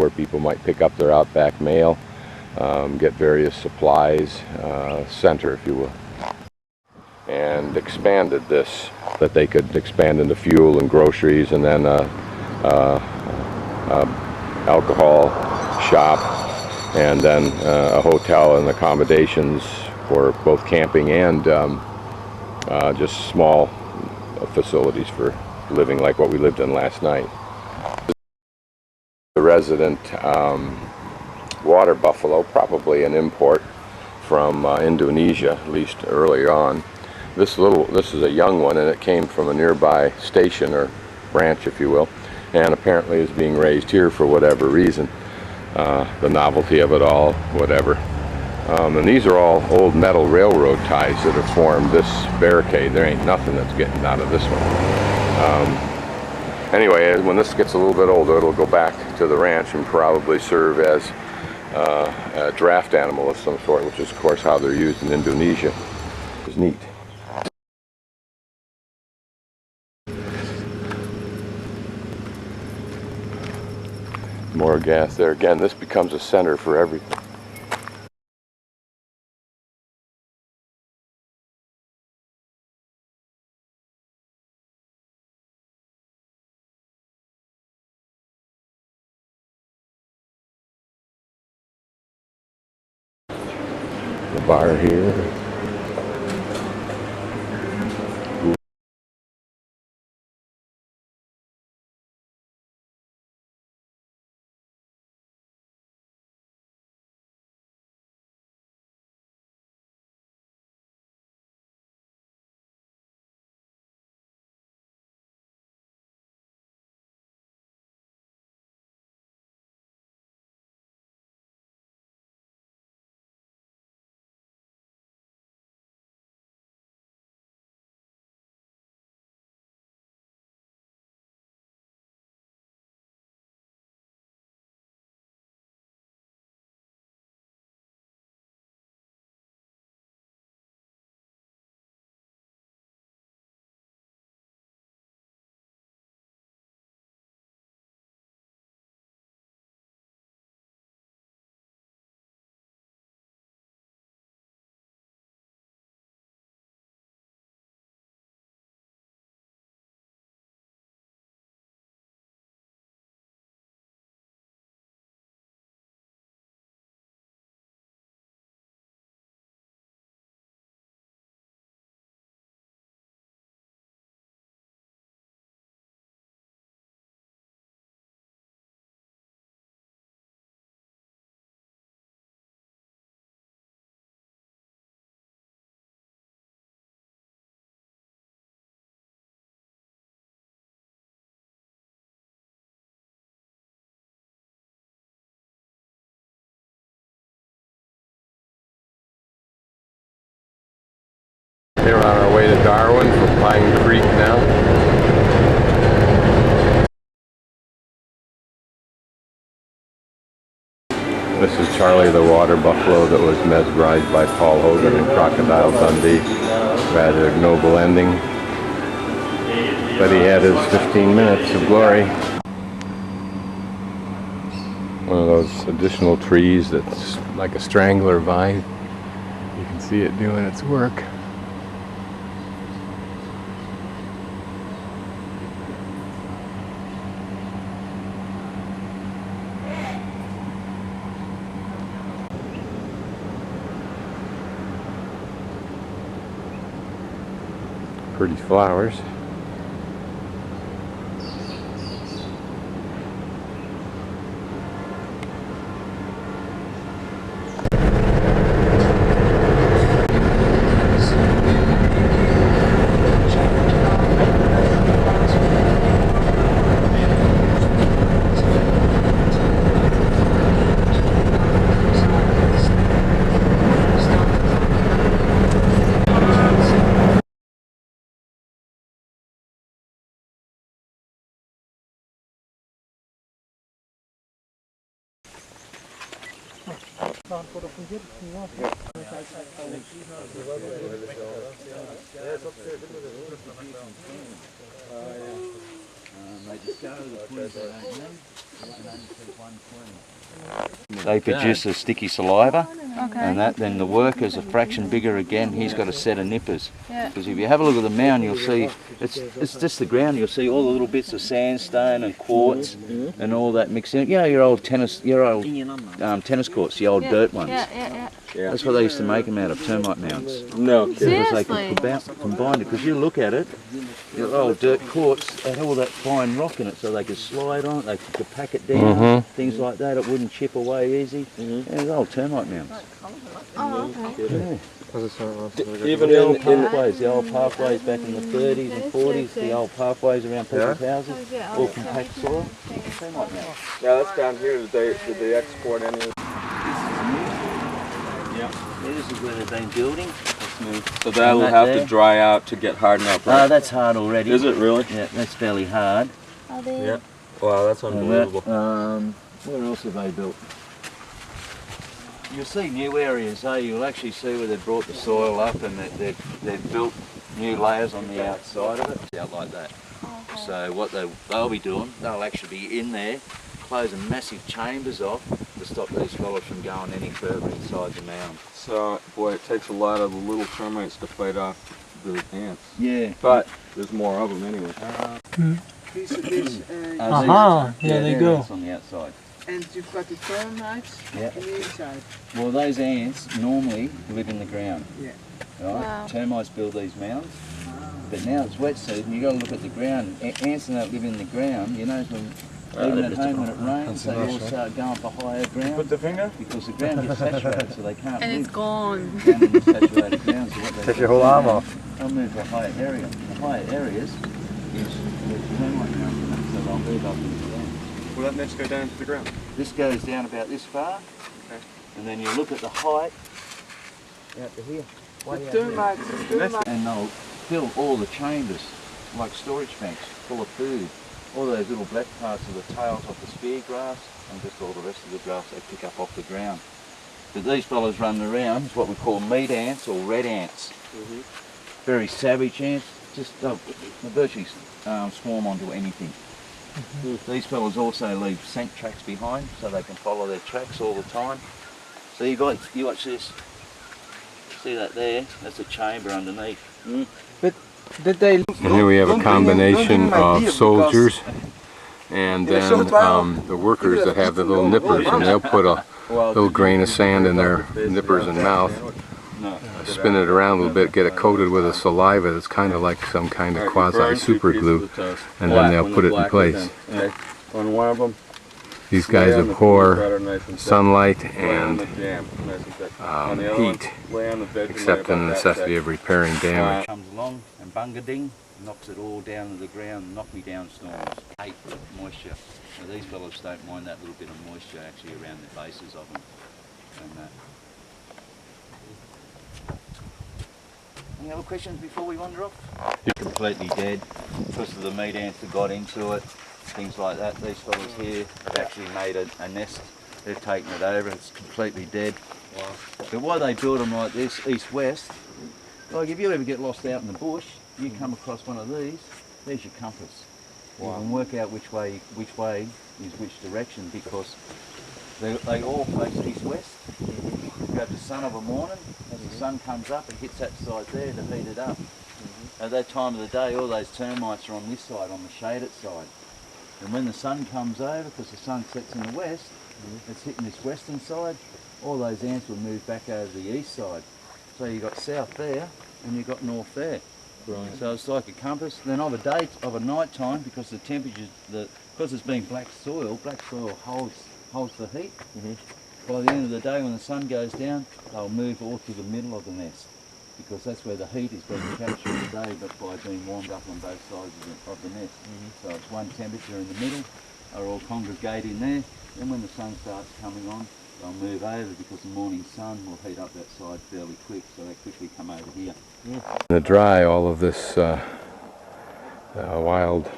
where people might pick up their outback mail, get various supplies, center, if you will. And expanded this, that they could expand into fuel and groceries, and then alcohol shop, and then a hotel and accommodations for both camping and just small facilities for living, like what we lived in last night. The resident water buffalo, probably an import from Indonesia, at least early on. This is a young one, and it came from a nearby station or branch, if you will, and apparently is being raised here for whatever reason. The novelty of it all, whatever. And these are all old metal railroad ties that have formed this barricade. There ain't nothing that's getting out of this one. Anyway, when this gets a little bit older, it'll go back to the ranch and probably serve as a draft animal of some sort, which is of course how they're used in Indonesia. It's neat. More gas there. Again, this becomes a center for everything. The bar here. We're on our way to Darwin from Pine Creek now. This is Charlie the water buffalo that was mesmerized by Paul Hogan in Crocodile, Dundee. Rather ignoble ending. But he had his 15 minutes of glory. One of those additional trees that's like a strangler vine. You can see it doing its work. Pretty flowers. They discover the quiz they don't need, and only keep 120. They produce a sticky saliva, and then the worker's a fraction bigger again. He's got a set of nippers. Because if you have a look at the mound, you'll see it's just the ground. You'll see all the little bits of sandstone and quartz and all that mixed in. You know your old tennis courts, the old dirt ones. That's what they used to make them out of, termite mounds. No, because they could combine it. Because you look at it, your old dirt courts had all that fine rock in it, so they could slide on it, they could pack it down, things like that. It wouldn't chip away easy. Yeah, the old termite mounds. Oh, okay. Even the old pathways back in the 30s and 40s, the old pathways around people's houses, all compact soil. Termite mounds. Yeah, that's down here. Did they export any? Yeah. This is where they've been building. So that'll have to dry out to get hardened up, right? Oh, that's hard already. Is it really? Yeah, that's fairly hard. Yeah. Wow, that's unbelievable. Where else have they built? You'll see new areas, you'll actually see where they've brought the soil up and they've built new layers on the outside of it, out like that. So what they'll be doing, they'll actually be in there, closing massive chambers off to stop these fellas from going any further inside the mound. So, boy, it takes a lot of the little termites to fight off the ants. Yeah. But there's more of them anyway. Piece of this, yeah, they go. On the outside. and you've got the termites on the inside. Well, those ants normally live in the ground. Yeah. Right? Wow. Termites build these mounds. But now it's wet season, you've got to look at the ground. Ants that live in the ground, you know, even at home when it rains, they all start going for higher ground. Put the finger? Because the ground gets saturated, so they can't And live. it's gone. Down in the saturated ground, so what they Take do your whole is arm off. They'll move to a higher area. The higher areas is where the termite mounds are, so they'll move up into them. Will that next go down to the ground? This goes down about this far, and then you look at the height out to here. The termites, And they'll fill all the chambers, like storage banks, full of food. All those little black parts of the tails off the spear grass, and just all the rest of the grass they pick up off the ground. But these fellows run around, it's what we call meat ants or red ants. Very savage ants, just they'll virtually swarm onto anything. These fellows also leave scent tracks behind, so they can follow their tracks all the time. So you watch this. See that there? That's a chamber underneath. But did they? And here we have a combination of soldiers and then the workers that have the little nippers, and they'll put a little grain of sand in their nippers and mouth, spin it around a little bit, get it coated with a saliva that's kind of like some kind of quasi super glue, and then they'll put it in place. On one of them, These guys abhor sunlight and heat, except in the necessity of repairing damage. Comes along and bungading, knocks it all down to the ground, knock me down storms. Hate moisture. Now these fellows don't mind that little bit of moisture actually around the bases of them. And, any other questions before we wander off? It's completely dead because of the meat ants that got into it, things like that. These fellows here have actually made a nest. They've taken it over. It's completely dead. Wow. But why they build them like this, east-west, like if you ever get lost out in the bush, you come across one of these, there's your compass. You can work out which way is which direction, because they all face east-west. You go to the sun of a morning, as the sun comes up, it hits that side there to heat it up. At that time of the day, all those termites are on this side, on the shaded side. And when the sun comes over, because the sun sets in the west, it's hitting this western side, all those ants will move back over the east side. So you've got south there, and you've got north there. Right. So it's like a compass. Then of a night time, because the temperatures, because it's been black soil holds the heat. By the end of the day, when the sun goes down, they'll move all to the middle of the nest, because that's where the heat is being captured today, but by being warmed up on both sides of the nest. So it's one temperature in the middle, they'll all congregate in there, then when the sun starts coming on, they'll move over, because the morning sun will heat up that side fairly quick, so they quickly come over here. To dry all of this wild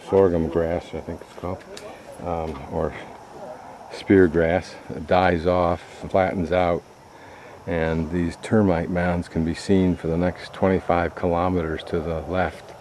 sorghum grass, I think it's called, or spear grass, it dies off, flattens out, and these termite mounds can be seen for the next 25 kilometers to the left.